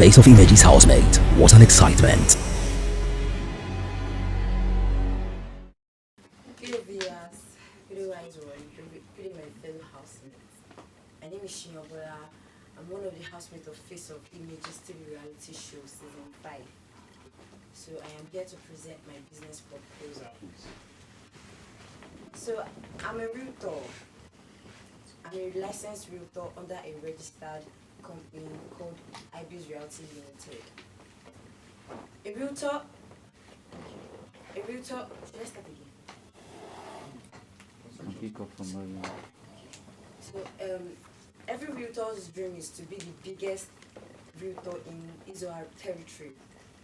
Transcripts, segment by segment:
face of Imeji's housemate. What an excitement. Good viewers, good wise good my fellow housemates. My name is Shinyobola. I'm one of the housemates of Face of Images TV reality show season 5. So I am here to present my business proposal. So I'm a realtor. I'm a licensed realtor under a registered company called Ibis Realty Limited. A realtor, should I start again? So every realtor's dream is to be the biggest realtor in his or her territory.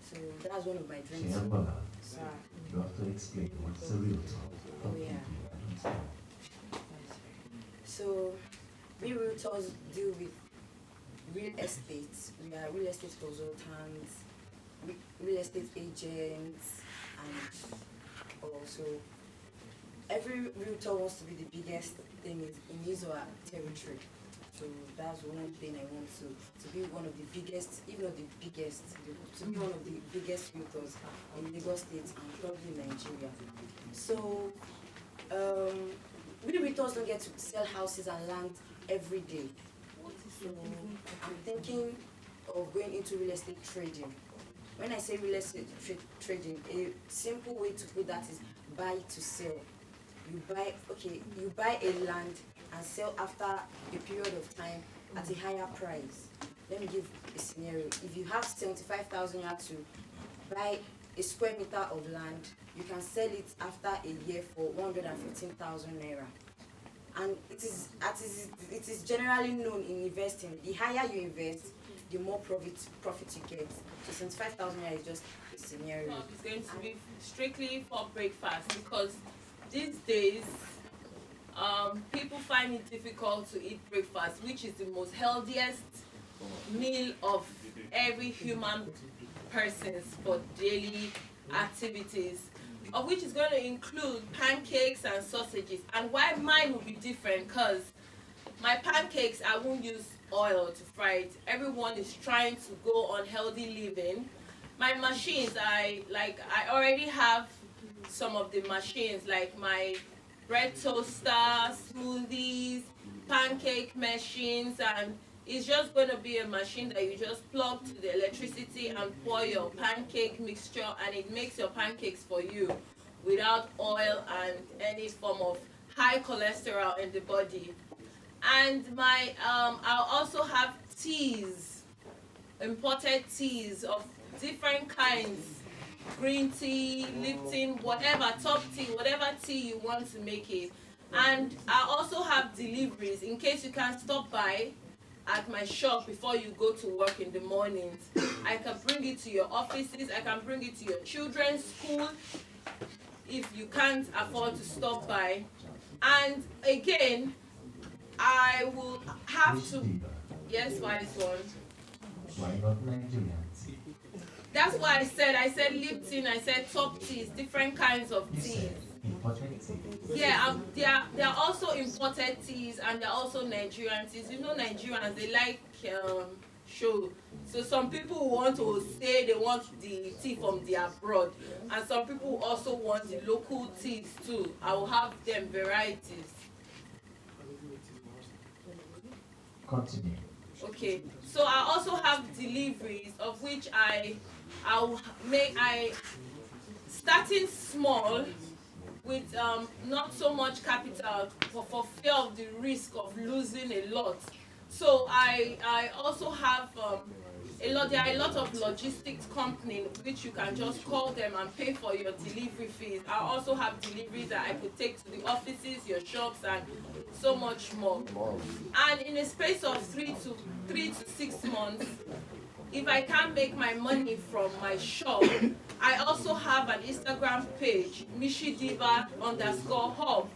So that's one of my dreams. Sir, you have to explain what's a realtor. Oh yeah. So we realtors deal with real estate. We are real estate consultants, real estate agents, and also every realtor wants to be the biggest thing in his or her territory. So that's one thing I want to be one of the biggest, if not the biggest, to be one of the biggest realtors in Lagos State and probably Nigeria. So we realtors don't get to sell houses and land every day. So I'm thinking of going into real estate trading. When I say real estate trading, a simple way to put that is buy to sell. You buy a land and sell after a period of time at a higher price. Let me give a scenario. If you have 75,000 naira to buy a square meter of land, you can sell it after a year for 115,000 naira. And it is generally known in investing. The higher you invest, the more profit you get. So 75,000 naira is just a scenario. So it's going to be strictly for breakfast because these days people find it difficult to eat breakfast, which is the most healthiest meal of every human person's for daily activities, of which is going to include pancakes and sausages. And why mine will be different, because my pancakes, I won't use oil to fry it. Everyone is trying to go on healthy living. My machines, I already have some of the machines, like my bread toaster, smoothies, pancake machines, and it's just going to be a machine that you just plug to the electricity and pour your pancake mixture, and it makes your pancakes for you without oil and any form of high cholesterol in the body. And my I'll also have teas, imported teas of different kinds, green tea, Lipton, whatever, top tea, whatever tea you want to make it. And I also have deliveries in case you can't stop by at my shop before you go to work in the mornings. I can bring it to your offices, I can bring it to your children's school if you can't afford to stop by. And again, I will have to, yes, why this one? Why not Nigerians? That's why I said Lipton, I said top teas, different kinds of teas. Imported tea. Yeah, there are also imported teas and there are also Nigerian teas. You know, Nigerians, they like show. So some people want to say they want the tea from the abroad, and some people also want the local teas too. I will have them varieties. Continue. Okay, so I also have deliveries, of which I starting small with not so much capital for fear of the risk of losing a lot. So I also have there are a lot of logistics companies which you can just call them and pay for your delivery fees. I also have deliveries that I could take to the offices, your shops, and so much more. And in a space of 3 to 6 months, if I can't make my money from my shop, I also have an Instagram page, mishidiva_hub,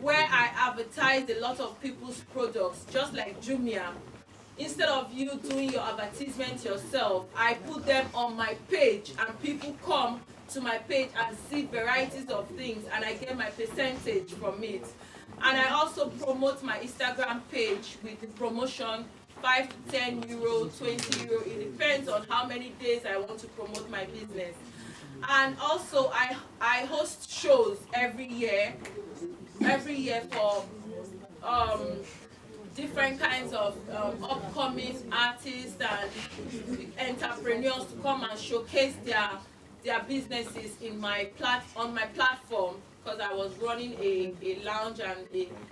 where I advertise a lot of people's products, just like Jumia. Instead of you doing your advertisement yourself, I put them on my page and people come to my page and see varieties of things and I get my percentage from it. And I also promote my Instagram page with the promotion 5 to 10 euro, 20 euro. It depends on how many days I want to promote my business. And also I host shows every year for different kinds of upcoming artists and entrepreneurs to come and showcase their businesses on my platform, because I was running a lounge and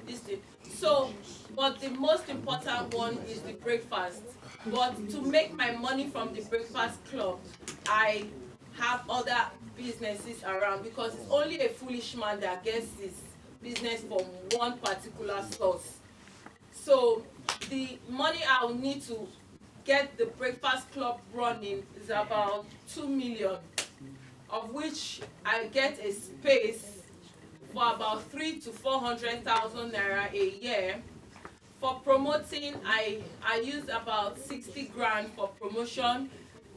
this thing. So, but the most important one is the breakfast. But to make my money from the breakfast club, I have other businesses around, because it's only a foolish man that gets his business from one particular source. So the money I will need to get the breakfast club running is about 2 million, of which I get a space for about 300,000 to 400,000 naira a year. For promoting, I use about 60 grand for promotion.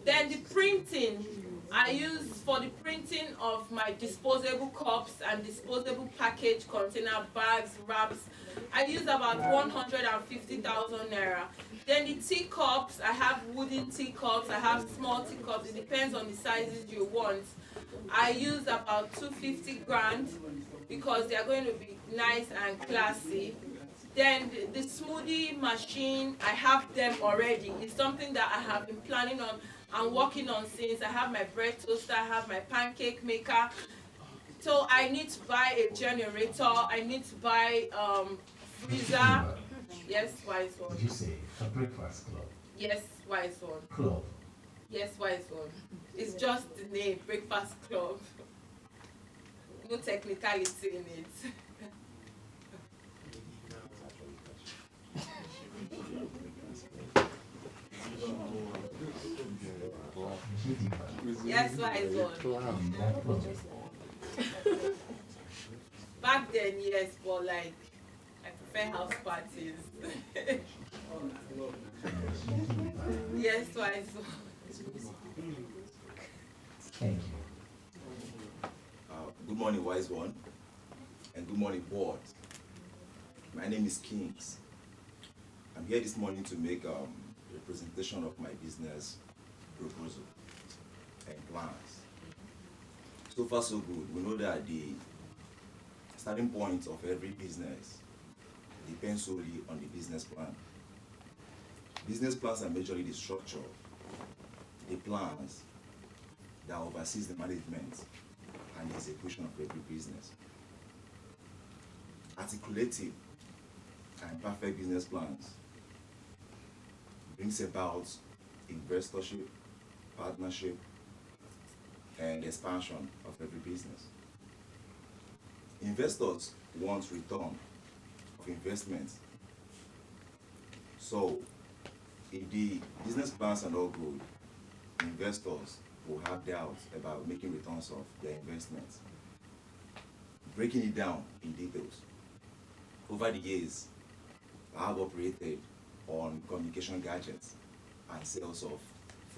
Then the printing, I use for the printing of my disposable cups and disposable package container bags, wraps. I use about 150,000 naira. Then the teacups, I have wooden teacups, I have small teacups. It depends on the sizes you want. I use about 250 grand because they are going to be nice and classy. Then the smoothie machine, I have them already. It's something that I have been planning on and working on since. I have my bread toaster, I have my pancake maker. So I need to buy a generator, I need to buy freezer. Yes, wise one. Did you say a breakfast club? Yes, wise one. Club. Yes, wise one. It's just the name, breakfast club. No technicality in it. Yes, wise one. Back then, yes, but like I prefer house parties. Yes, wise one. Thank you. Good morning, wise one, and good morning, board. My name is Kings. I'm here this morning to make a presentation of my business proposal and plans. So far, so good. We know that the starting point of every business depends solely on the business plan. Business plans are majorly the structure, the plans that oversees the management and the execution of every business. Articulative and perfect business plans brings about investorship, partnership, and expansion of every business. Investors want return of investment. So, if the business plans are not good, investors will have doubts about making returns of their investments. Breaking it down in details. Over the years, I have operated on communication gadgets and sales of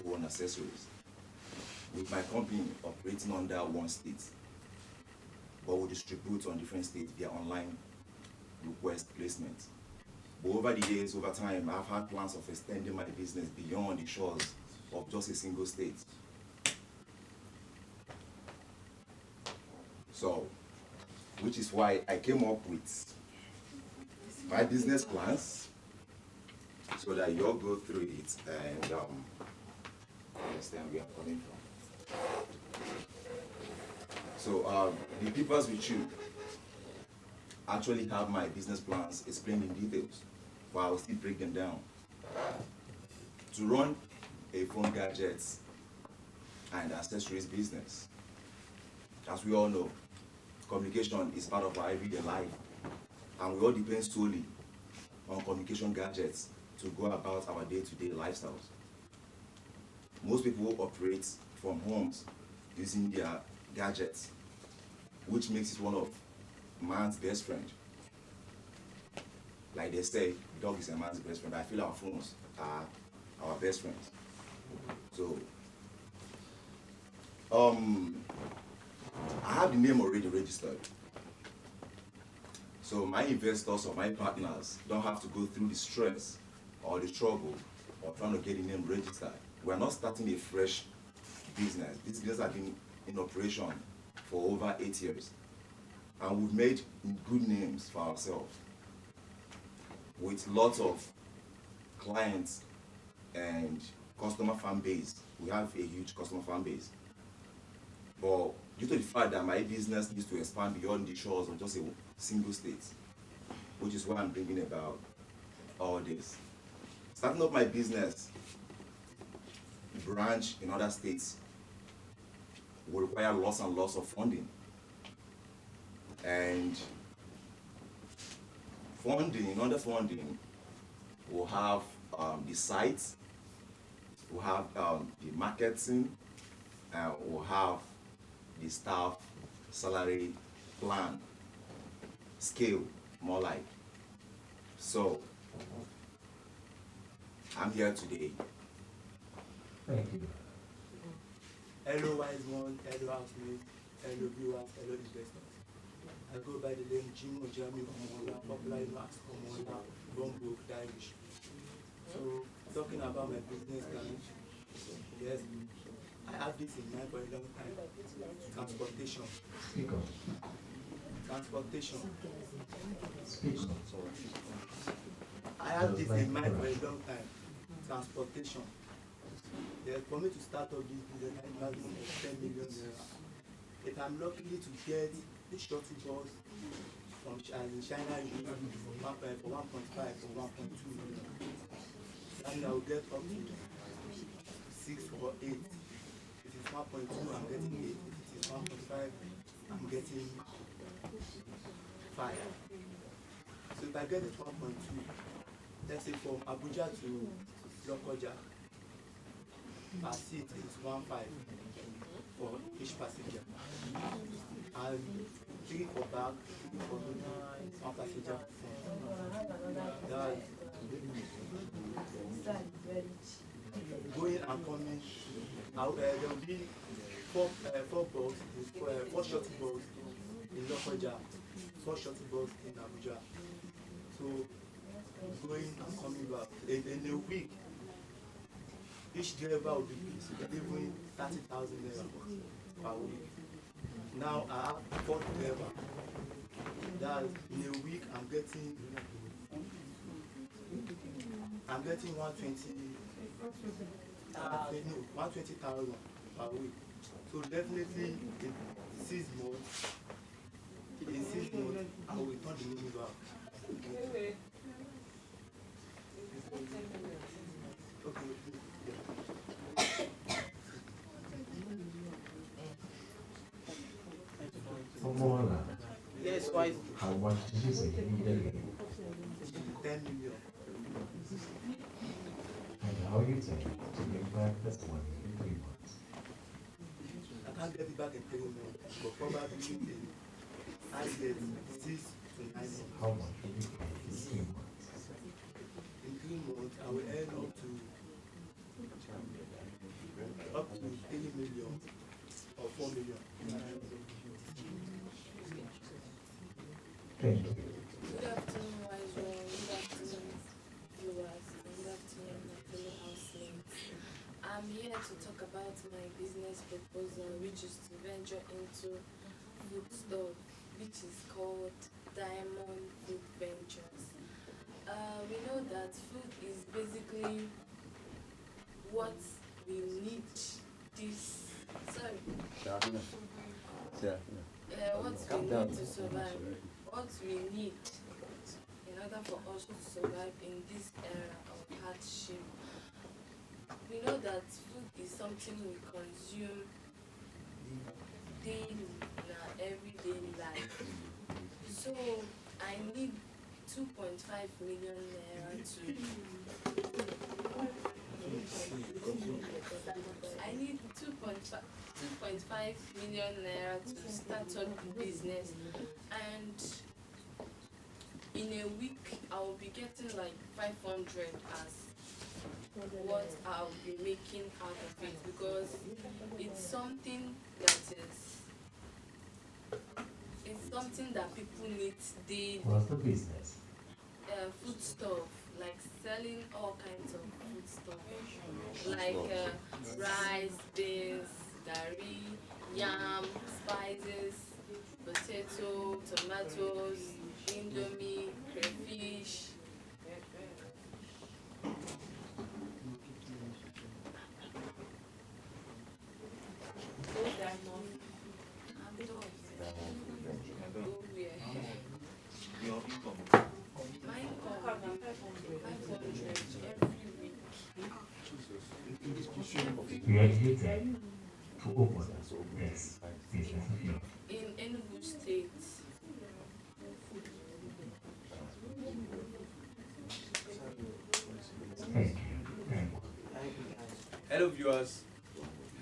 phone accessories, with my company operating under one state, but we distribute on different states via online request placement. But over the years, over time, I've had plans of extending my business beyond the shores of just a single state. So, which is why I came up with my business plans, so that you all go through it and understand where I'm coming from. So the papers with you actually have my business plans explained in details, but I will still break them down. To run a phone gadgets and accessories business, as we all know, communication is part of our everyday life, and we all depend solely on communication gadgets to go about our day-to-day lifestyles. Most people operate from homes using their gadgets, which makes it one of man's best friend. Like they say, dog is a man's best friend. I feel our phones are our best friends. So, I have the name already registered. So my investors or my partners don't have to go through the stress or the struggle of trying to get the name registered. We're not starting a fresh business. This business has been in operation for over 8 years. And we've made good names for ourselves with lots of clients and customer fan base. We have a huge customer fan base. But due to the fact that my business needs to expand beyond the shores of just a single state, which is why I'm bringing about all this. Starting up my business branch in other states will require lots and lots of funding. And funding, under funding, we'll have the sites, we'll have the marketing, we'll have the staff salary plan, scale, more like. So, I'm here today. Thank you. Hello wise one, hello housemates, hello viewers, hello investors. I go by the name Jimo Jeremy Omola, popularly known as Omola, Bongo, Irish. So, talking about my business plan, yes, I have this in mind for a long time. Transportation. Speak up. Transportation. Speak up. I have this in mind for a long time. Transportation. Yeah, for me to start up this business, I have 10 million naira. If I'm lucky to get the shuttle bus from China for 1.5 or 1.2 million, and I will get up to 6 or 8. If it's 1.2, I'm getting 8. If it's 1.5, I'm getting 5. So if I get it 1.2, let's say from Abuja to Lokoja, per seat is 1.5 for each passenger. And 3 for back, 3 for one passenger. Going and coming, there will be 4 shuttle buses in Lokoja, 4 shuttle buses in Abuja. So going and coming back in a week, each driver will be delivering 30,000 naira per week. Now I have 4 drivers. That in a week I'm getting 120,000 per week. So definitely in 6 months, I will return the money back. Okay. Omola, Yes, why? how much did you say you needed? 10 million. And how you take to get back this money in 3 months? I can't get it back in 3 months, but probably I get 6 to 9 months. How much will you pay in 3 months? In 3 months, I will earn up to 3 million or 4 million. Thank you. Good afternoon, wise one. Good afternoon, viewers. Good afternoon, my fellow housemates. I'm here to talk about my business proposal, which is to venture into food stuff, which is called Diamond Food Ventures. We know that food is basically what we need what we need to survive. What we need in order for us to survive in this era of hardship. We know that food is something we consume daily in our everyday life. So I need 2.5 million naira I need 2.5 million naira to start up the business, and in a week I will be getting like 500 as what I'll be making out of it, because it's something that people need daily. What's the business? Food stuff like selling all kinds of food stuff, like rice, beans, gari, yam, spices, potato, tomatoes, indomie, crayfish. Those are more. I'm done. Oh, yeah. Your income. My income be 500 every week. We are here to open this business of yours. In Enugu State. Thank you. Thank you. Hello viewers,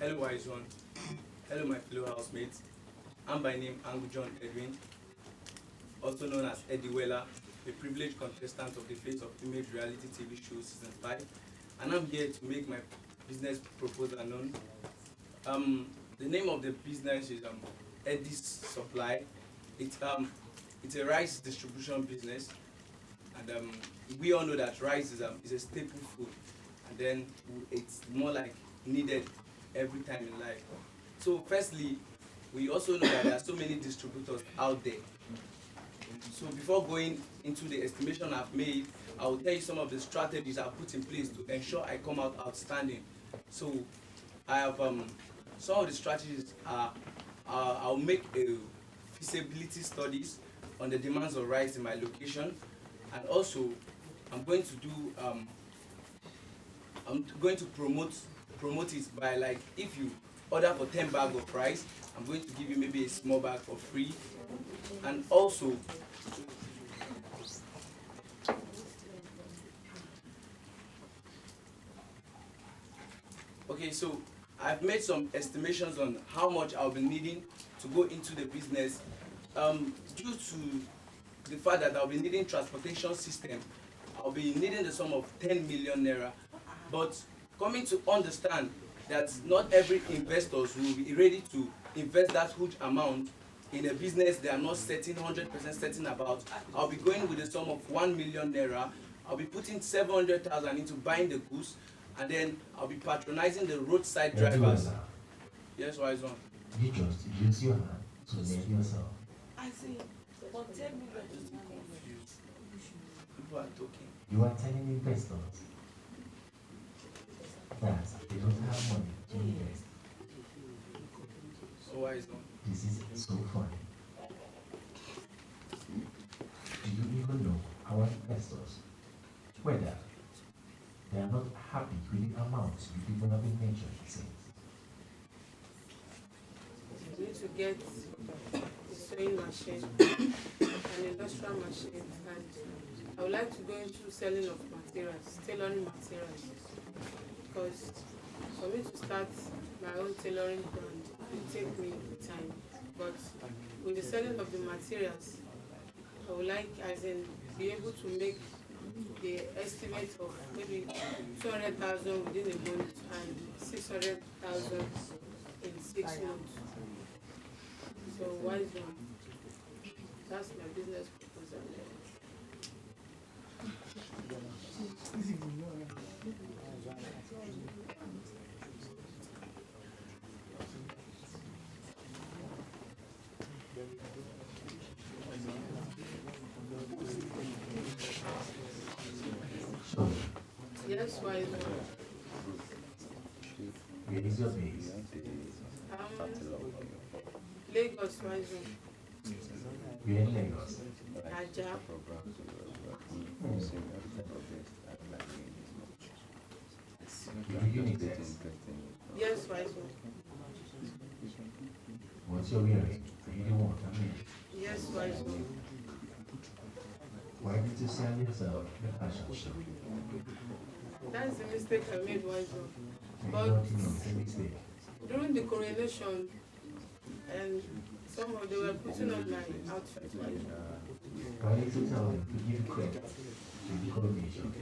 hello Wise One, hello my fellow housemates. I'm by name Angu John Edwin, also known as Eddie Weller, a privileged contestant of the Face of Image reality TV show season 5, and I'm here to make my business proposal known. The name of the business is Eddie's Supply. It's a rice distribution business, and we all know that rice is a staple food, and then it's more like needed every time in life. So firstly, we also know that there are so many distributors out there. So before going into the estimation I've made, I will tell you some of the strategies I've put in place to ensure I come out outstanding. So I have some of the strategies are I'll make a feasibility studies on the demands of rice in my location, and also I'm going to do I'm going to promote it by, like, if you order for 10 bags of rice, I'm going to give you maybe a small bag for free. And also okay, so I've made some estimations on how much I'll be needing to go into the business, due to the fact that I'll be needing transportation system. I'll be needing the sum of 10 million naira, but coming to understand that not every investors will be ready to invest that huge amount in a business they are not certain 100% certain about. I'll be going with a sum of 1 million naira. I'll be putting 700,000 into buying the goods, and then I'll be patronizing the roadside drivers. Yes, Wise One. You just use your hand to name yourself. I see. But tell me that you People are talking. You are telling investors that they don't have money to invest. So Wise One. This is so funny. Do you even know our investors whether they are not happy with the amounts you people have been mentioned since? We need to get a sewing machine, an industrial machine, and I would like to go into selling of materials, tailoring materials, because for me to start my own tailoring brand, it will take me time. But with the selling of the materials, I would like, as in, be able to make the estimate of maybe 200,000 within a month and 600,000 in 6 months. So Wise One, that's my business proposal. So, Yes, Wise One. where is your base? Lagos, Wise One. We're in Lagos. Ajah. Your unit is. Yes, Wise One. What's your wearing? You don't want to mean. Yes, Wise One. Why did you sell yourself the fashion show? That's the mistake I made, Wise One. And But you don't know the mistake. during the coronation, and some of them were putting on my outfit, Wise One. Why did you tell them to give credit to the coronation?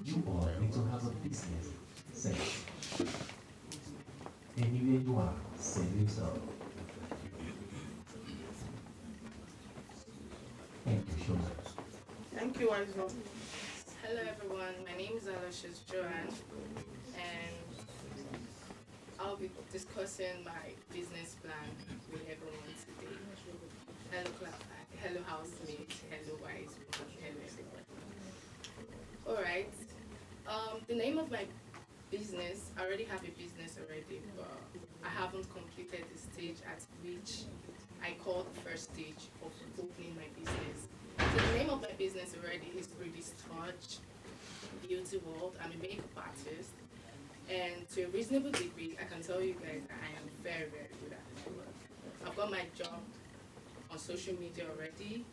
You all need to have a business sense. Anywhere you are, sell yourself. Thank you so much. Thank you, Wiseman. Hello everyone, my name is Aloysius Joanne and I'll be discussing my business plan with everyone today. Hello class, hello housemates, hello wise woman, hello everyone. Alright, the name of my business, I already have a business already, but I haven't completed the stage at which I call the first stage of opening my business. So the name of my business already is Pretty's Touch Beauty World. I'm a makeup artist, and to a reasonable degree, I can tell you guys that I am very, very good at my work. I've got my job on social media already,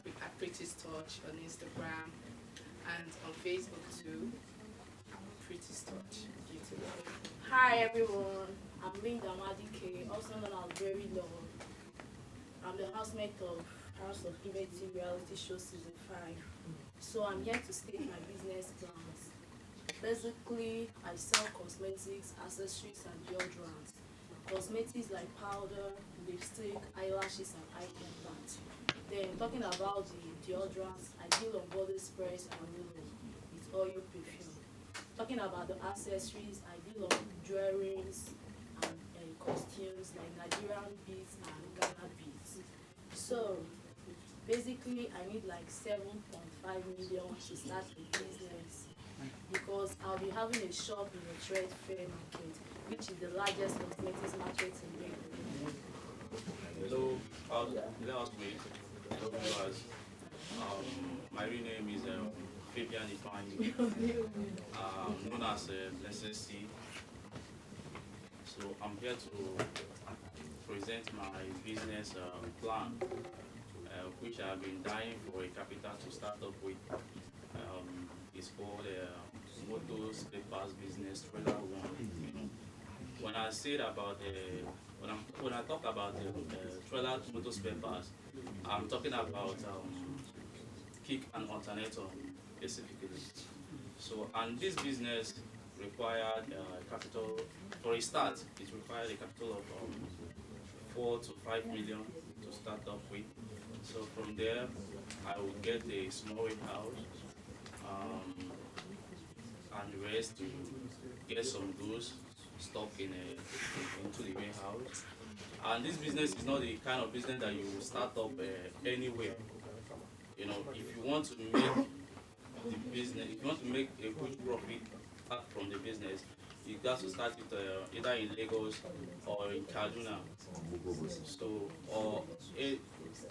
at Pretty's Touch on Instagram, and on Facebook too. Pretty's Touch Beauty World. Hi everyone, I'm Linda Madike, also known as Very Love. I'm the housemate of House of Innovative Reality Show Season 5. So I'm here to state my business plans. Basically, I sell cosmetics, accessories and deodorants. Cosmetics like powder, lipstick, eyelashes and eye implants. Then talking about the deodorants, I deal on body sprays and roll with oil perfume. Talking about the accessories, I deal on jewelries and costumes like Nigerian beads and Ghana beads. So basically, I need like 7.5 million to start a business because I'll be having a shop in a trade fair market, which is the largest cosmetics market in Lagos. Hello, housemate. Hello, viewers. My real name is Fabian Ifani, known as Blessed C. So I'm here to present my business plan, which I've been dying for a capital to start up with. It's called Motor Spare Parts Business Trailer One. When I said about when I talk about trailer motor spare parts, I'm talking about kick and alternator specifically. So, and this business required capital for a start. It required a capital of 4 to 5 million to start up with. So from there, I will get a small warehouse and the rest to get some goods stock into the warehouse. And this business is not the kind of business that you will start up anywhere. You know, if you want to make the business, if you want to make a good profit from the business, you got to start it either in Lagos or in Kaduna, so or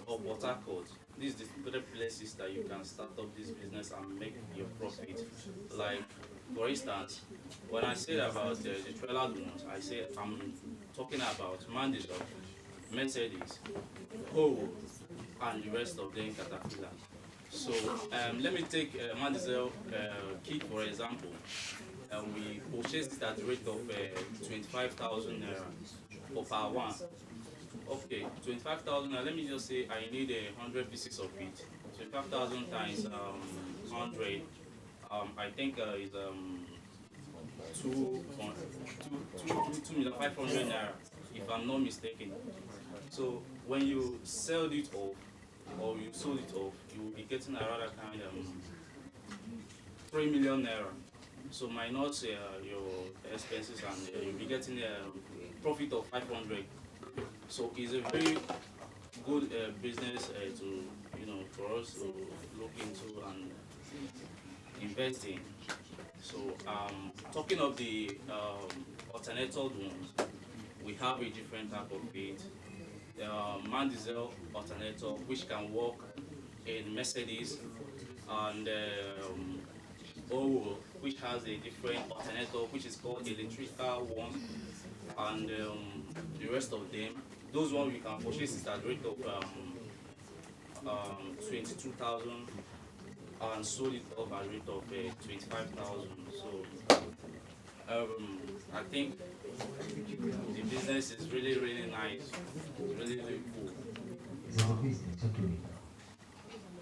Port Harcourt. These are the better places that you can start up this business and make your profit. Like, for instance, when I said about the trailer loans, I said I'm talking about Mandisel, Mercedes, Howo, and the rest of them Caterpillar. So let me take Mandisel kit for example. We purchased it at the rate of 25,000 naira per one. Okay, 25,000. Let me just say I need 100 pieces of it. 25,000 times 100. I think is 2,500 naira, if I'm not mistaken. So when you sell it off, or you sold it off, you will be getting a rather kind of 3 million naira. So minus your expenses, and you'll be getting a profit of 500. So it's a very good business to, for us to look into and invest in. So talking of the alternator ones, we have a different type of it. Mandisel alternator, which can work in Mercedes, and Howo, which has a different alternator, which is called electrical one, and the rest of them. Those ones you can purchase it at the rate of 22,000 and sold it off at the rate of 25,000. So I think the business is really, really nice. It's really, really cool. Is it a business you're doing now?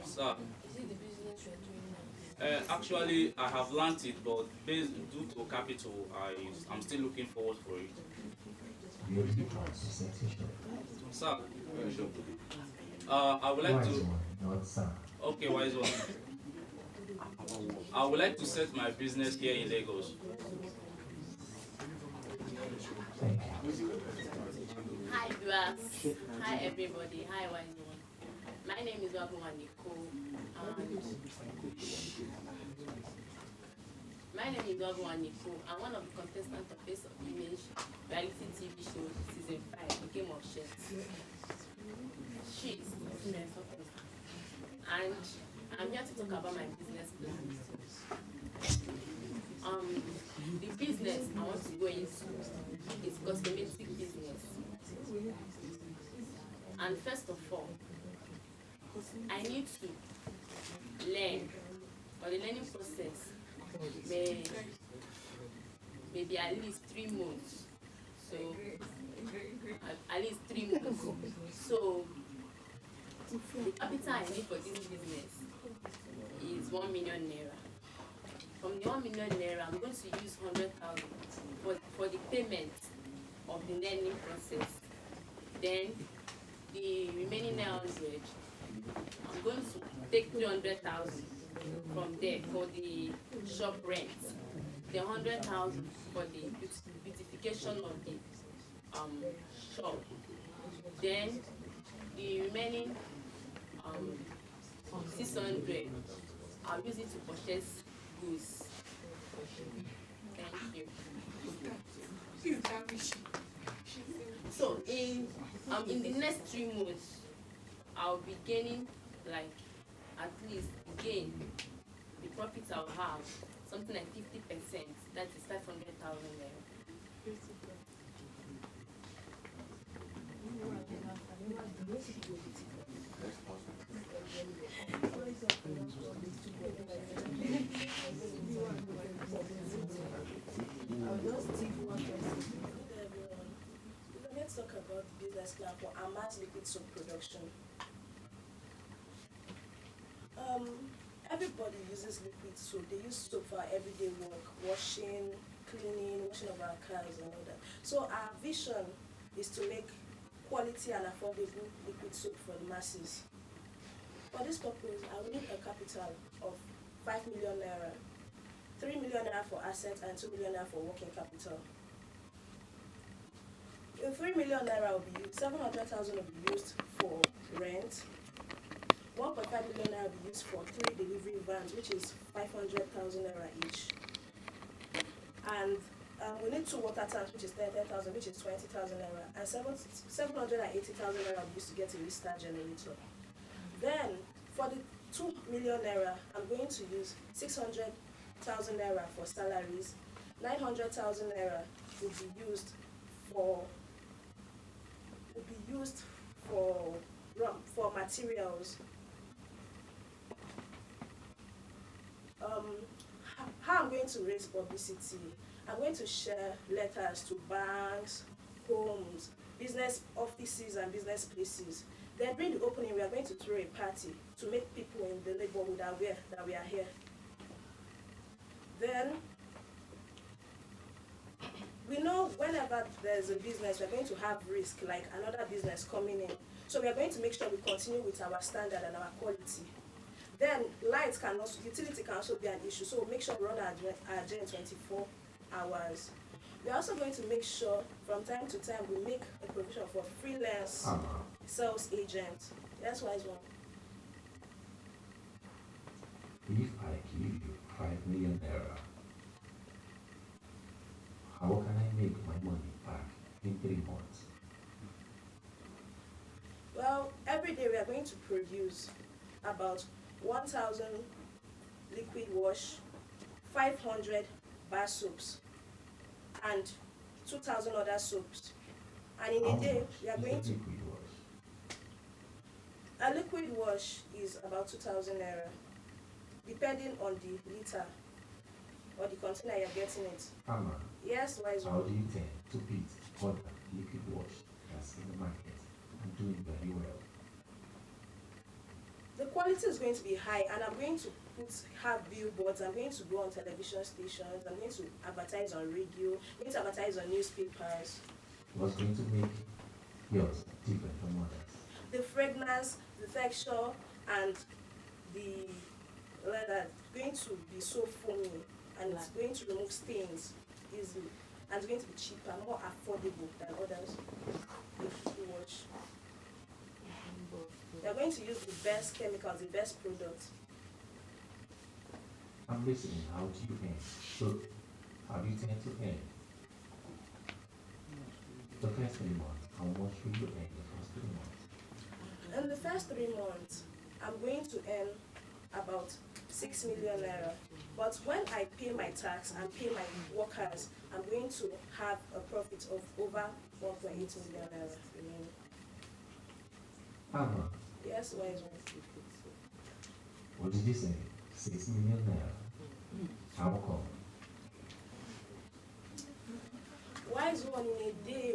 Sir, Is it the business you're doing now? actually, I have learned it, but based due to capital, I'm still looking forward for it. You already plan to set your shop. Sir, I would like Wise to. one, not son. Okay, wise one. I would like to set my business here in Lagos. Thank you. Hi viewers, hi everybody, hi everyone. My name is Wabuwa Nicole I'm one of the contestants of Face of Image reality TV show season 5, The Game of Chefs. She's and I'm here to talk about my business plans. The business I want to go into is cosmetic business. And first of all, I need to learn, or the learning process maybe at least 3 months. So at least 3 months. So the capital I need for this business is 1 million naira. From the 1 million naira, I'm going to use 100,000 for the payment of the learning process. Then the remaining 900, I'm going to take 300,000 from there for the shop rent. The 100,000 for the beautification of the shop. Then the remaining 600, I'll use it to purchase goods. Thank you. So in the next 3 months, I'll be gaining like at least gain the profits I'll have something like 50%. That is 500,000 naira. Let's talk about the business plan for Ama's liquid soap production. Everybody uses liquid soap. They use soap for everyday work, washing, cleaning, washing of our cars and all that. So our vision is to make quality and affordable liquid soap for the masses. For this purpose, I will need a capital of 5 million naira, 3 million naira for assets and 2 million naira for working capital. The 3 million naira will be used, 700,000 will be used for rent, 1.5 million naira will be used for 3 delivery vans, which is 500,000 naira each. And we need 2 water tanks, which is 10,000, which is 20,000 naira. And 780,000 naira will be used to get a restart generator. Then, for the 2 million naira, I'm going to use 600,000 naira for salaries, 900,000 naira will be used for materials. How I'm going to raise publicity? I'm going to share letters to banks, homes, business offices and business places. Then during the opening, we are going to throw a party to make people in the neighborhood aware that we are here. Then we know whenever there's a business, we're going to have risk, like another business coming in. So we are going to make sure we continue with our standard and our quality. Then utility can also be an issue. So we'll make sure we run our gen 24 hours. We're also going to make sure from time to time we make a provision for freelance sales agents. That's why it's one. If I give you 5 million naira, how can I make my money back in 3 months? Well, every day we are going to produce about 1,000 liquid wash, 500 bar soaps, and 2,000 other soaps. And in a day, we are going to... Liquid wash? A liquid wash is about 2,000 naira, depending on the liter or the container you're getting it. Ama, Yes, wise how one. do you tend to beat other liquid wash that's in the market and doing very well? The quality is going to be high, and I'm going to have billboards. I'm going to go on television stations. I'm going to advertise on radio. I'm going to advertise on newspapers. What's going to make yours different from others? The fragrance, the texture, and the leather going to be so foamy and it's going to remove stains easily and it's going to be cheaper, more affordable than others if you wash. They're going to use the best chemicals, the best products. I'm listening. How do you earn? So, how do you tend to earn? The first 3 months, how much will you earn the first 3 months? In the first 3 months, I'm going to earn about 6 million naira. But when I pay my tax and pay my workers, I'm going to have a profit of over 1.8 million naira remaining. How much? Yes, wise one. What did you say? 6 million naira. How come? Wise one, in a day,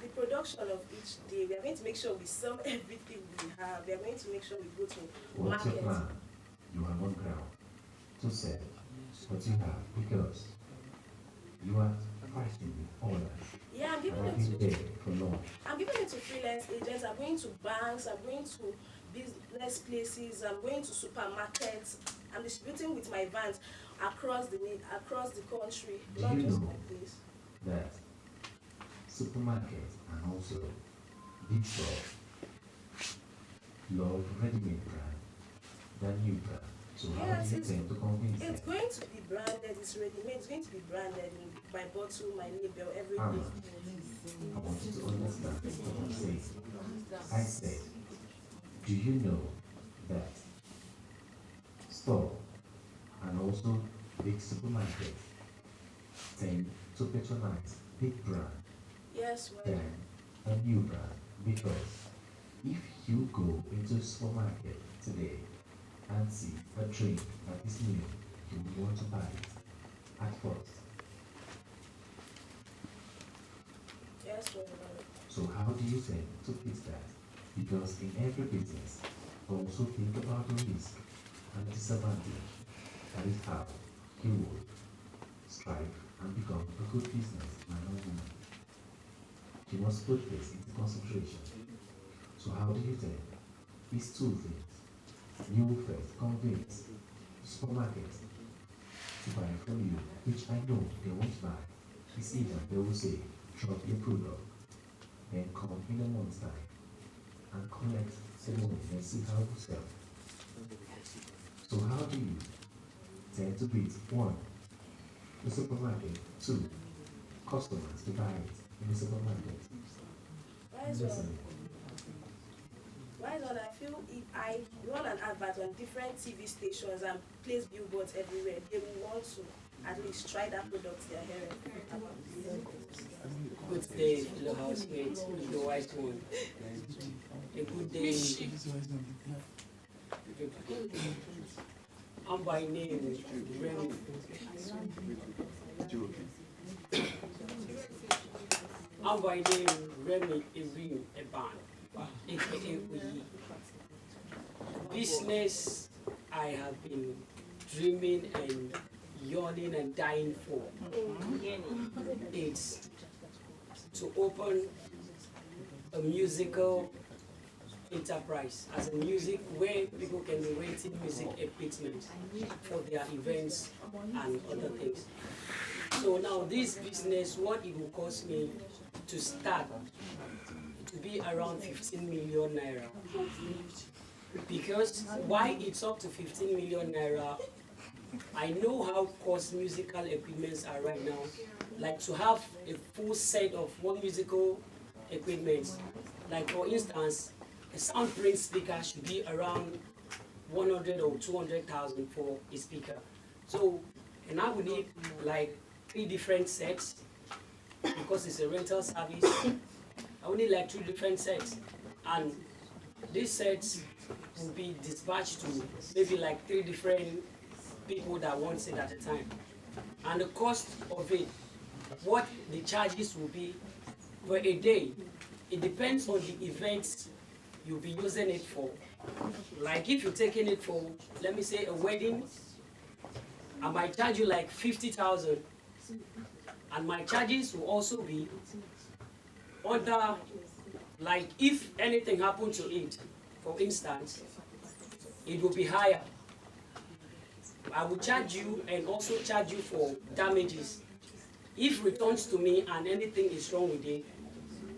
the production of each day, we are going to make sure we sell everything we have. We are going to make sure we go to What's your market. plan? You have on ground to sell what you have because you are fighting with others. Yeah, I'm giving and it I've been to there for long. I'm giving it to freelance agents. I'm going to banks. I'm going to business places. I'm going to supermarkets. I'm distributing with my vans across the country, Do not you just know my place. that supermarkets and also big stores love ready-made brand than you brand? So how Yes, do you tend to convince them? it's going to be branded. It's ready-made. It's going to be branded in my bottle, my label, everything. I want you to understand what I'm saying. I said, do you know that store and also big supermarkets tend to patronize big brand Yes, well, than a new brand? Because if you go into a supermarket today and see a drink that is new, you will want to buy it at first. yes, well. So how do you tend to fix that? Because in every business, also think about the risk and the disadvantage. That is how you would strive and become a good businessman or woman. You must put this into consideration. So how do you tend? These two things. You will first convince supermarkets to buy from you, which I know they won't buy. It's either they will say, drop your product, then come in a month's time and collect the money and see how to sell. So how do you tend to beat one, the supermarket, two, customers to buy it in the supermarket? Wise one. Wise one, I feel if I run an advert on different TV stations and place billboards everywhere, they will want to at least try that product they are hearing about. Good day, fellow housemates, the wise one. A good day. I'm by name Remy. I'm by name Remy Irene Eban, aka Uyi. Business I have been dreaming and yawning and dying for. It's to open a musical enterprise as a music where people can be renting music equipment for their events and other things. So now this business, what it will cost me to start to be around 15 million naira. Because why it's up to 15 million naira, I know how cost musical equipments are right now. Like to have a full set of one musical equipment, like for instance, a soundprint speaker should be around 100 or 200,000 for a speaker. So, and I would need like 3 different sets because it's a rental service. I would need like 2 different sets, and these sets will be dispatched to maybe like 3 different people that want it at a time. And the cost of it, what the charges will be for a day, it depends on the events you'll be using it for. Like if you're taking it for, let me say, a wedding, I might charge you like 50,000, and my charges will also be under, like if anything happened to it, for instance, it will be higher. I will charge you and also charge you for damages. If returns to me and anything is wrong with it,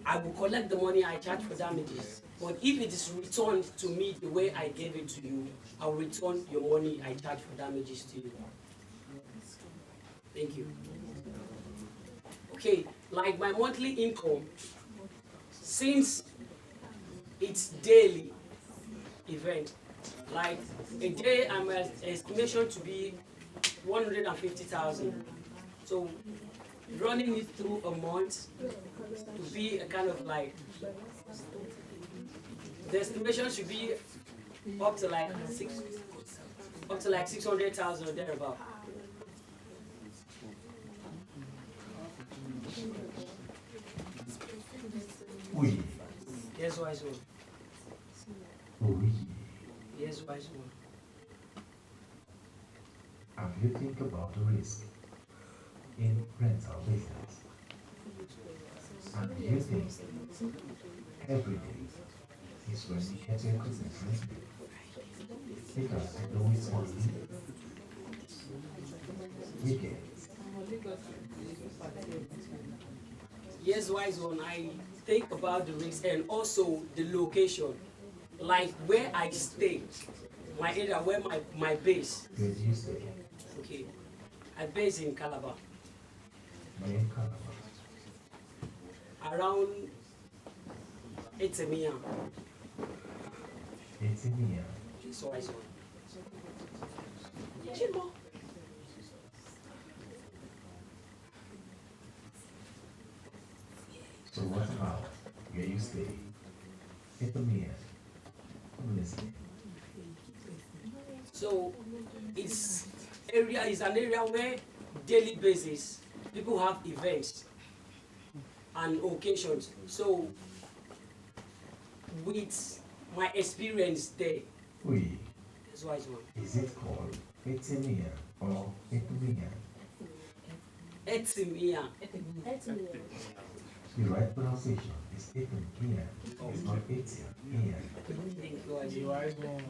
I will collect the money I charge for damages. But if it is returned to me the way I gave it to you, I will return your money I charge for damages to you. Thank you. Okay, like my monthly income, since it's daily event, like a day I'm estimation to be 150,000. So running it through a month to be a kind of like, the estimation should be up to like 600,000 or thereabout. Oui. Yes, wise one. Oui. Yes, wise one. Have you think about the risk in rental business? And do you think every day is when you get your equipment ready? Because I know it's only weekends. Yes, wise one. I think about the risk and also the location, like where I stay, my area, where my base. Where do you stay? Okay, I base in Calabar. Where in Calabar? Around Etemia. Etemia. Yes, wise one. So what about where you stay? Etemia. I'm listening. So it's an area where daily basis people have events and occasions. So with my experience there, Oui. that's why it's one. Is it called Etemia or Etemia? Etimia. The right pronunciation is Etemia. It's not Etemia. Thank you, wise one.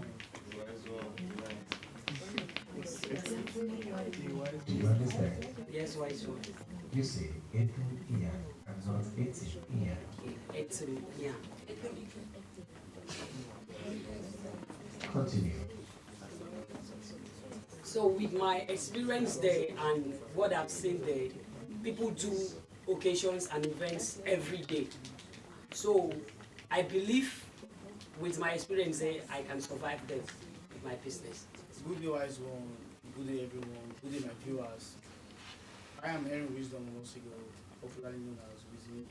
Do you understand? Yes, wise one. You say Etemia and not Etemia. Etimia. Continue. So with my experience there and what I've seen there, people do occasions and events every day. So I believe with my experience there, I can survive there with my business. Good day, wise one. Good day, everyone. Good day, my viewers. I am Henry Wisdom Mosigo, popularly known as Wisdom.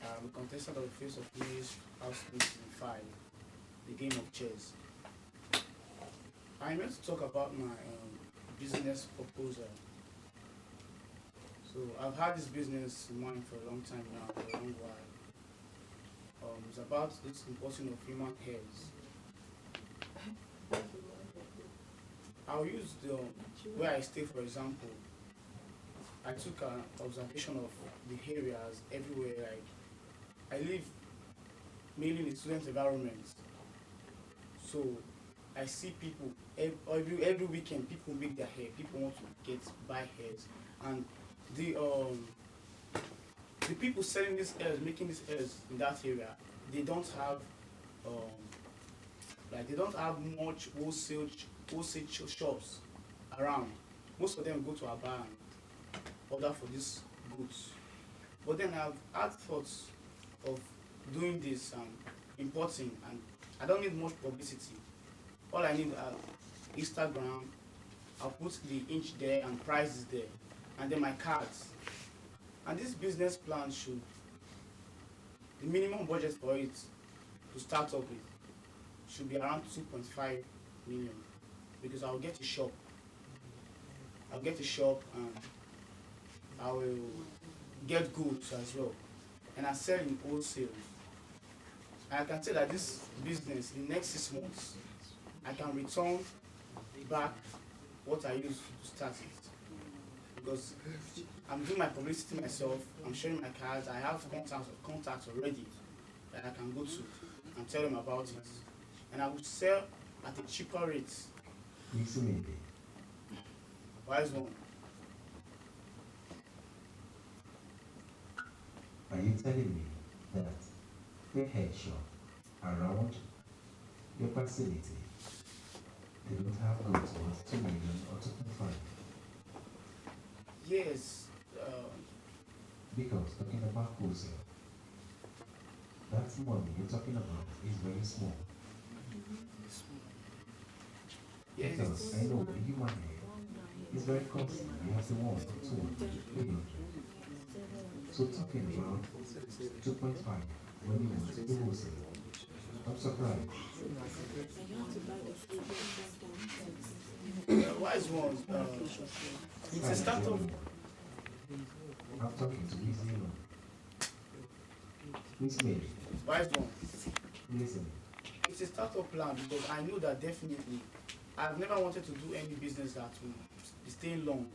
I'm a contestant of the Face of English House Season 5, the game of chess. I'm here to talk about my business proposal. So I've had this business in mind for a long time now, for a long while. It's about this importing of human hairs. I'll use where I stay, for example. I took an observation of the areas everywhere. Like, I live mainly in a student environment. So I see people every weekend. People make their hair. People want to buy hairs, and the people selling these hairs, making these hairs in that area, they don't have they don't have much wholesale shops around. Most of them go to Aba and order for these goods. But then I've had thoughts of doing this and importing, and I don't need much publicity. All I need is Instagram. I'll put the inch there and prices there, and then my cards. And this business plan the minimum budget for it to start up with should be around 2.5 million, because I'll get a shop. And I will get goods as well, and I sell in wholesale. And I can say that this business, in the next 6 months, I can return back what I used to start it, because I'm doing my publicity myself. I'm sharing my cards. I have contacts already that I can go to and tell them about it, and I will sell at a cheaper rate Miss Maybe, Wise one. are you telling me that the head shop around your facility they don't have goods worth 2 million or 2.5? Yes. Because talking about wholesale, that money you're talking about is very small. Yes. Because I know the human hair is very costly. You have to want 200. So talking about 2.5 when you want to do wholesale, I'm surprised. Wise ones. It's a startup. I'm talking to Miss Nino. Miss Mary. Wise one. Listen. It's a startup plan because I know that definitely I've never wanted to do any business that will be staying long.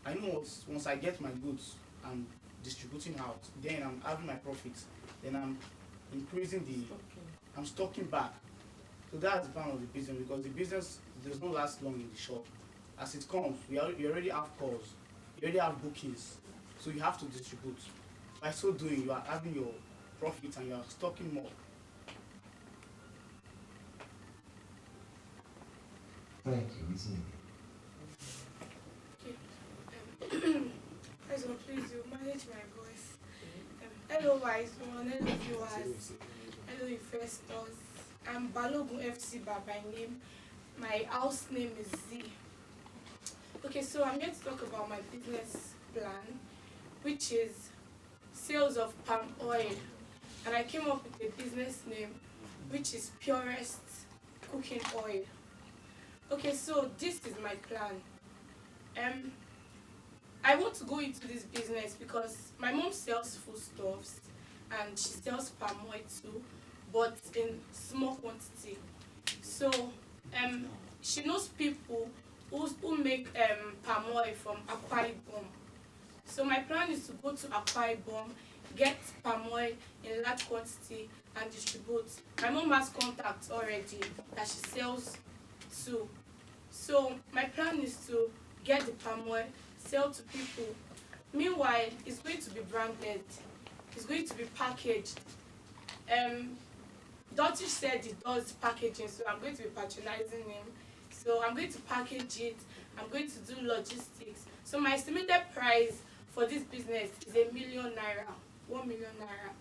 I know once I get my goods, I'm distributing out, then I'm having my profits, then I'm increasing I'm stocking back. So that's the plan of the business because the business does not last long in the shop. As it comes, you already have calls, you already have bookings, so you have to distribute. By so doing, you are having your profits and you are stocking more. Thank you, Miss Mary. As well, please you manage my voice. Hello, wise one. Hello, viewers. Hello, investors. I'm Balogun FC by name. My house name is Z. Okay, so I'm here to talk about my business plan, which is sales of palm oil. And I came up with a business name, which is Purest Cooking Oil. Okay, so this is my plan. I want to go into this business because my mom sells foodstuffs and she sells palm oil too, but in small quantity. So she knows people who make palm oil from Akwa Ibom. So my plan is to go to Akwa Ibom, get palm oil in large quantity and distribute. My mom has contacts already that she sells to. So my plan is to get the palm oil, sell to people. Meanwhile, it's going to be branded. It's going to be packaged. Dottie said he does packaging, so I'm going to be patronizing him. So I'm going to package it. I'm going to do logistics. So my estimated price for this business is ₦1 million, 1 million naira,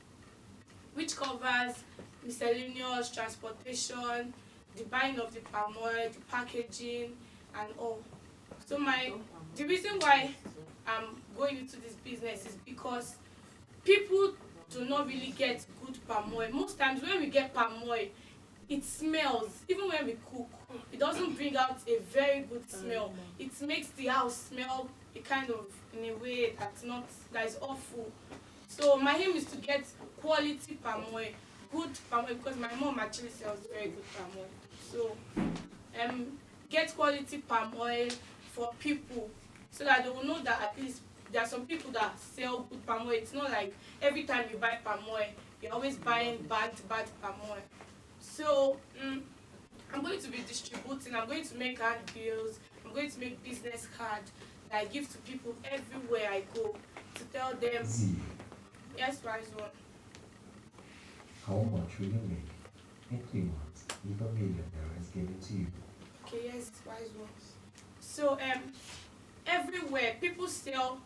which covers miscellaneous transportation, the buying of the palm oil, the packaging, and all. So the reason why I'm going into this business is because people do not really get good palm oil. Most times when we get palm oil, it smells. Even when we cook, it doesn't bring out a very good smell. It makes the house smell a kind of in a way that is awful. So my aim is to get quality palm oil, good palm oil, because my mom actually sells very good palm oil. So get quality palm oil for people so that they will know that at least there are some people that sell good palm oil. It's not like every time you buy palm oil, you're always buying bad palm oil. So I'm going to be distributing, I'm going to make handbills, I'm going to make business cards that I give to people everywhere I go to tell them, yes, wise one. How much will you make in 3 months if ₦1 million is given to you? Okay, yes, wise one. So everywhere people sell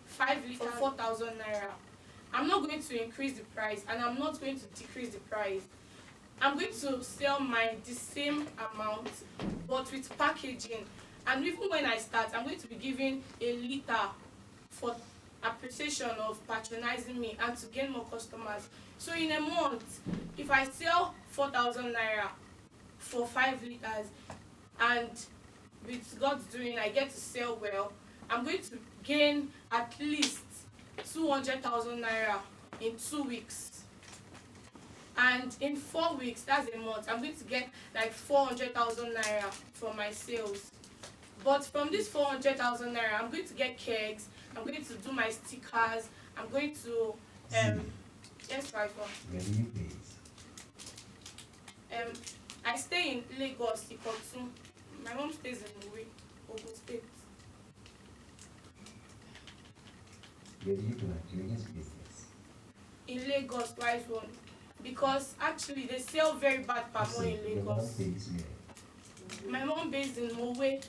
5 liters for 4,000 naira. I'm not going to increase the price and I'm not going to decrease the price. I'm going to sell the same amount but with packaging. And even when I start, I'm going to be giving a liter for appreciation of patronizing me and to gain more customers. So in a month, if I sell 4,000 naira for 5 liters and with God's doing, I get to sell well, I'm going to gain at least 200,000 naira in 2 weeks. And in 4 weeks, that's a month, I'm going to get like 400,000 naira from my sales. But from this 400,000 naira, I'm going to get kegs, I'm going to do my stickers, I'm going to yes, right one. Where do you base? I stay in Lagos, Ikotun. My mom stays in Uwe, Ogun State. Where do you plan doing this business? In Lagos, wise one. Because actually they sell very bad palm oil in Your mom Lagos. pays where? My mom based in Mowe,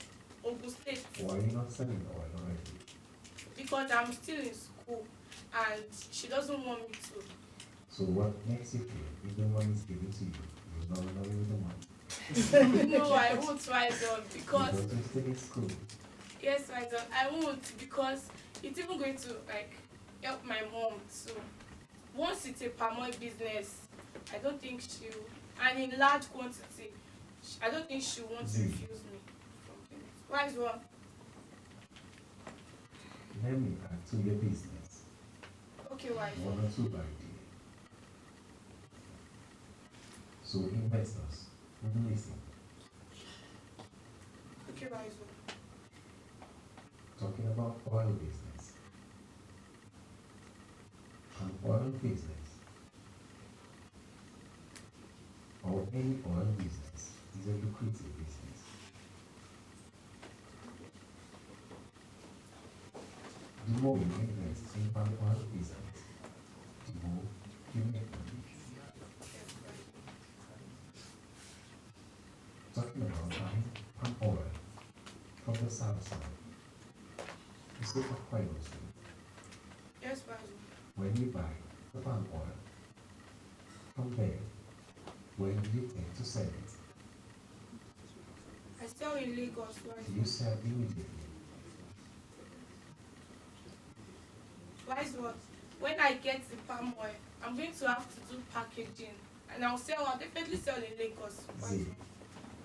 Ogun State. Why are you not selling oil already? Because I'm still in school and she doesn't want me to. So what makes you feel if the money is given to you, you will not run away with the money? No, I won't wise on because Because you're still in school. yes, wise on. I won't because it's even going to like help my mom too. Once it's a palm oil business, I don't think she'll, and in large quantity, I don't think she'll want to refuse me from doing it. Wise one. Let me add to your business. Okay, wise One one. or two ideas. So investors, who listen, Okay, wise one. talking about oil business. An oil business or any oil business is a lucrative business. The more you invest in palm oil business, the more you make money. Talking about buying palm oil from the south side, the state of Kwara State. Yes, wise one. When you buy the palm oil from there, when do you tend to sell it? I sell in Lagos, wise Do you sell immediately? Wise one. When I get the palm oil, I'm going to have to do packaging, and I'll definitely sell in Lagos. See,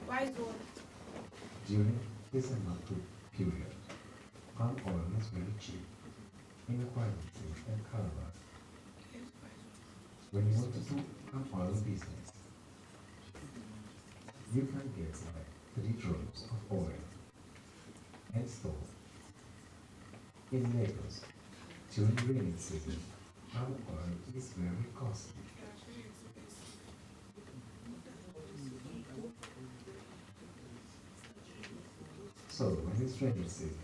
Wise one. during this monthly period, palm oil is very cheap in Kwara State and Calabar. When you want to do palm oil business, you can get like 3 drops of oil and store in Lagos. During rainy season, palm oil is very costly. So when it's rainy season,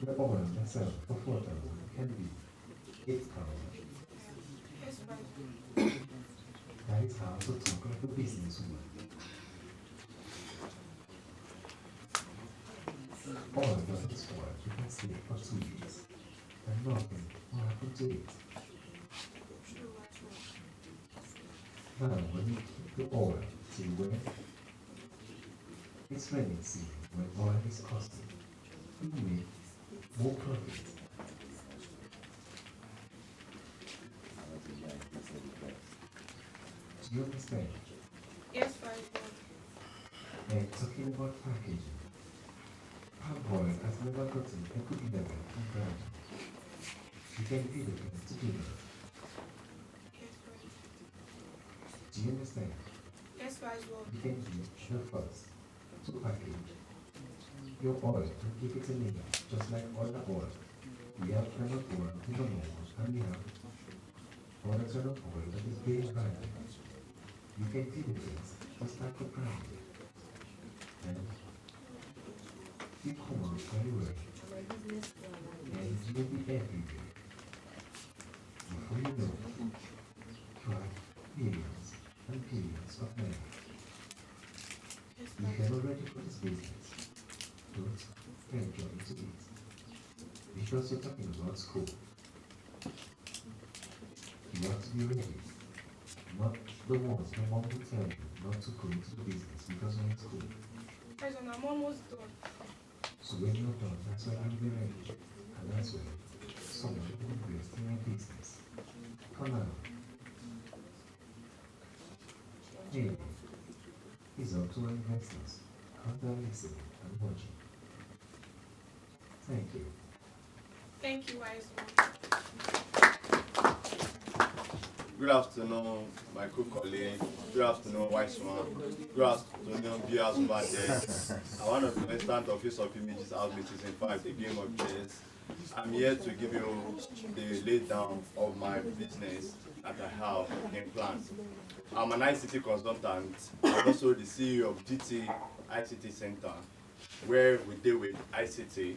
the oil itself for 4,000 can be 8,000. Yes, wise one. That is how to talk like a businesswoman. Oil doesn't spoil, you can sleep for 2 years, and nothing will happen to it. Now, when you keep the oil till when it's rainy season, when oil is costing, you make more profit. Do you understand? Yes, wise one. And talking about packaging, palm oil has never gotten a good level in brand. You can be the best to do that. Do you understand? Yes, wise one. You can use the first to package your oil and keep it in there, just like other oil. We have kind of oil in the normal, and we have other kind of oil that is being branded. You can do the things just like a brand. And you come out very well. And you will be everywhere. Before you know, you have millions and billions of money. If you're not ready for this business, don't venture into it. Because you're talking about school. You have to be ready. Not the ones my mom will tell you not to go into the business because you're in school. Wise one, I'm almost done. So when you're done, that's when you'll be ready. And that's when someone will invest in your business. For now. Hey, it's up to our investors. Out there listening and watching. Thank you. Thank you, wise one. Good afternoon, my co-colleague. Good afternoon, Wise One. Good afternoon, viewers over there. I want to understand the Office of Images Outlet is in fact a game of chess. I'm here to give you the laydown of my business that I have in plan. I'm an ICT consultant. I'm also the CEO of GT ICT center where we deal with ICT.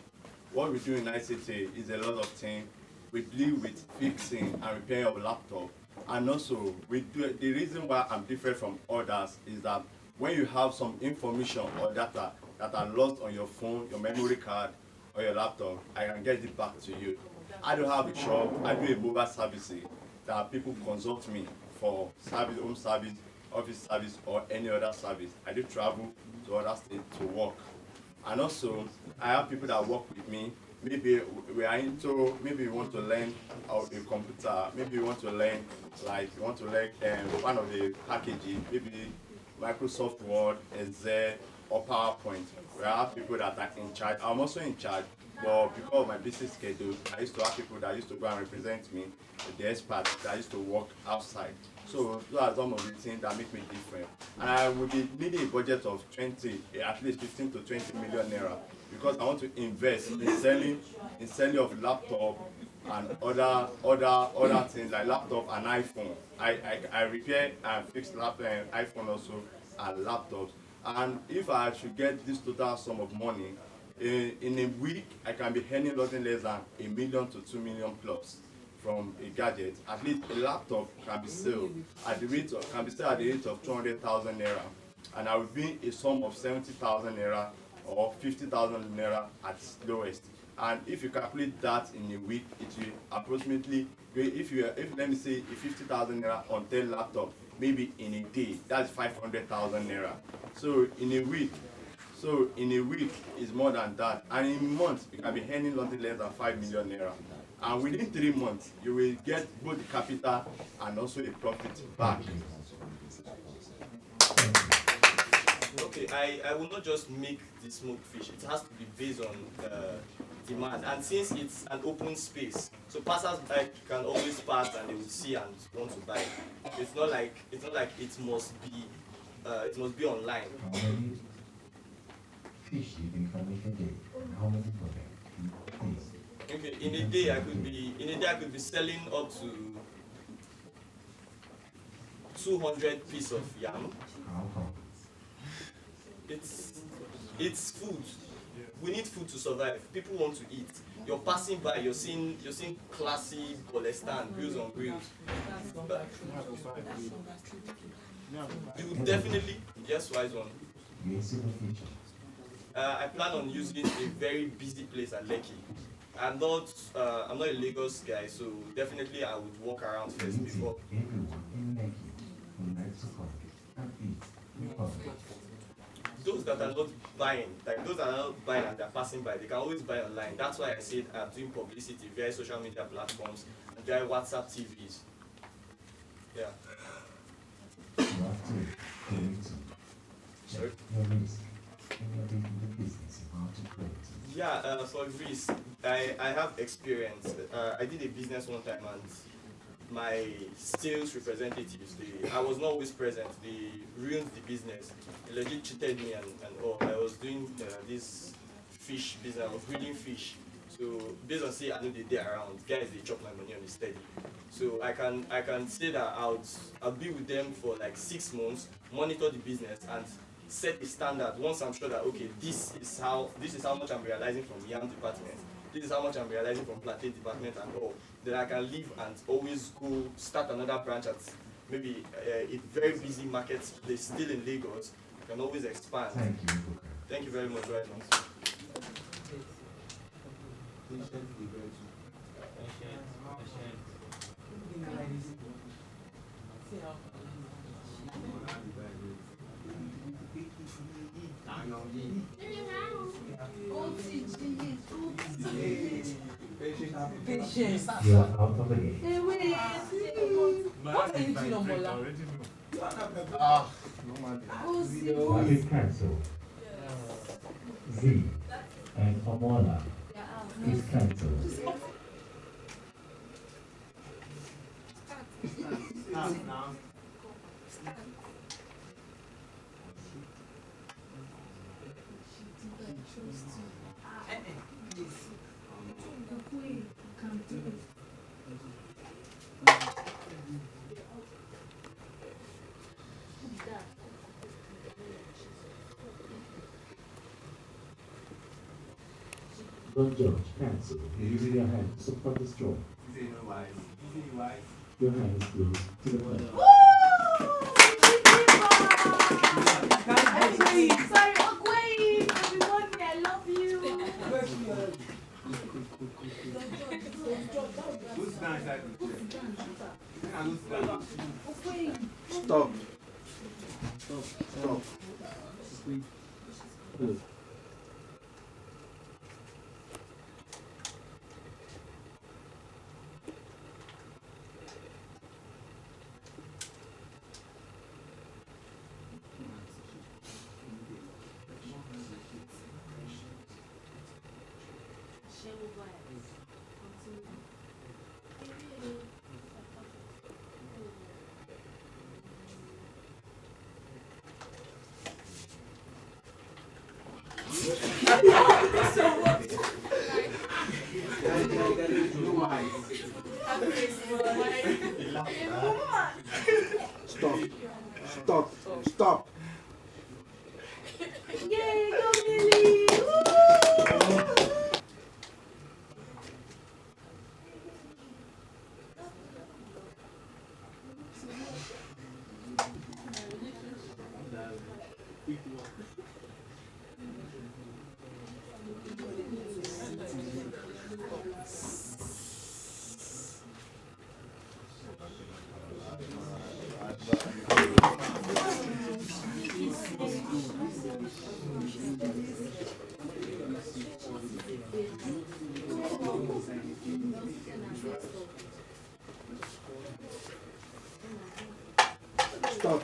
What we do in ICT is a lot of things. We deal with fixing and repairing of laptop. And also, we do, the reason why I'm different from others is that when you have some information or data that are lost on your phone, your memory card, or your laptop, I can get it back to you. I don't have a shop, I do a mobile services that people consult me for service, home service, office service, or any other service. I do travel to other states to work. And also, I have people that work with me. Maybe we are into, maybe we want to learn a computer, maybe we want to learn, like, we want to learn one of the packages, maybe Microsoft Word, Excel, or PowerPoint. We have people that are in charge. I'm also in charge, but because of my busy schedule, I used to have people that used to go and represent me, the experts that used to work outside. So those are some of the things that make me different. And I will be needing a budget of 20, at least 15 to 20 million naira, because I want to invest in selling of laptop and other things like laptop and iPhone. I repair and fix laptop and iPhone also and laptops. And if I should get this total sum of money, in a week I can be earning nothing less than $1 million to 2 million plus from a gadget. At least a laptop can be sold at the rate of 200,000 naira, and I will be a sum of 70,000 naira or 50,000 naira at lowest. And if you calculate that in a week, it will approximately, if let me say a 50,000 naira on 10 laptop, maybe in a day, that's 500,000 naira. So in a week is more than that. And in a month, you can be earning nothing less than 5 million naira. And within 3 months, you will get both the capital and also a profit back. Okay, I will not just make the smoked fish. It has to be based on demand. And since it's an open space, so passers-by can always pass and they will see and want to buy. It's not like it must be online. How many fish you think can make a day? How many for them? Please. Okay, in a day I could be selling up to 200 pieces of yam. How come? It's food. We need food to survive. People want to eat. You're passing by, you're seeing classy Bolestan, grills on grills. You definitely, yes, wise one. I plan on using a very busy place at Lekki. I'm not a Lagos guy, so definitely I would walk around first before. Those that are not buying, and they're passing by, they can always buy online. That's why I said I'm doing publicity via social media platforms and via WhatsApp TVs. Yeah. Sorry? Yeah, for risk, I have experience. I did a business one time and my sales representatives, I was not always present. They ruined the business. They legit cheated me and all. I was doing this fish business. I was breeding fish. So based on say I know they around, guys they chop my money on the steady. So I can say that I'll be with them for like 6 months, monitor the business and set a standard. Once I'm sure that okay, this is how much I'm realizing from the yam department. This is how much I'm realizing from plantain department and all. Then I can leave and always go start another branch at maybe a very busy marketplace still in Lagos. I can always expand. Thank you very much, right now. Patience. You are out of the game. What are you doing, Omola? Rapid cancel. Z and Omola is cancelled. Don't judge, cancel. Using your hand to support the straw. Your hand is close to the plate. Sorry, Ogway! Everybody, I love you. Stop. Stop. Good. Stop. Stop. Stop. Yay, go Millie! Stop.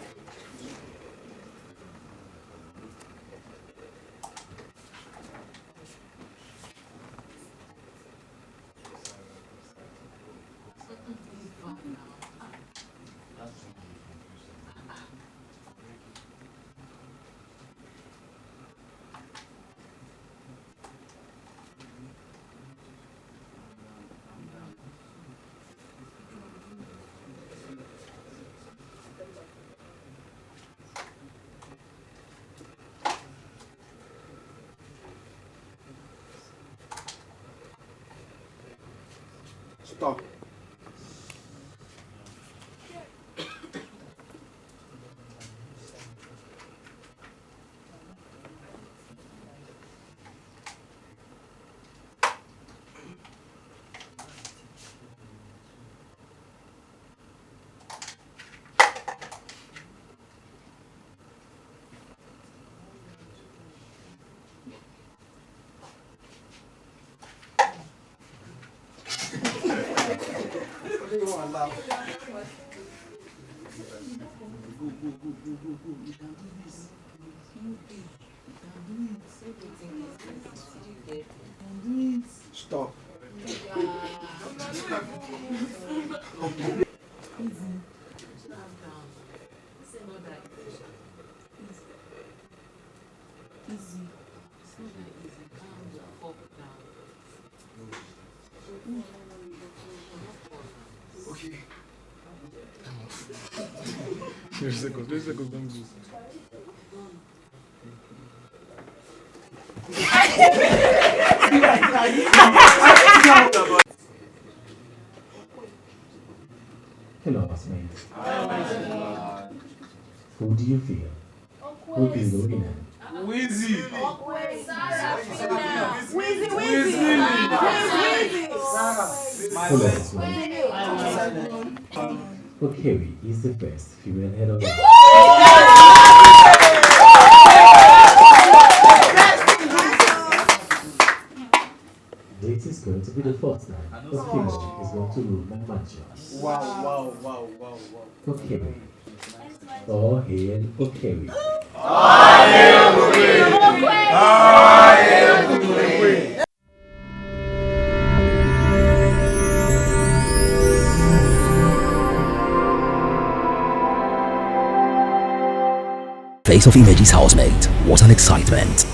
Stop. Stop. Okay. 30 seconds, don't do. Hello, classmate. Who do you feel? Who will be the winner? Wheezy. Hello, classmate. Okeri is the best female head of the This is going to be the first time Okeri is going to rule my matchups. Wow. Okeri. All hail Okeri. Face of Image's housemate, what an excitement.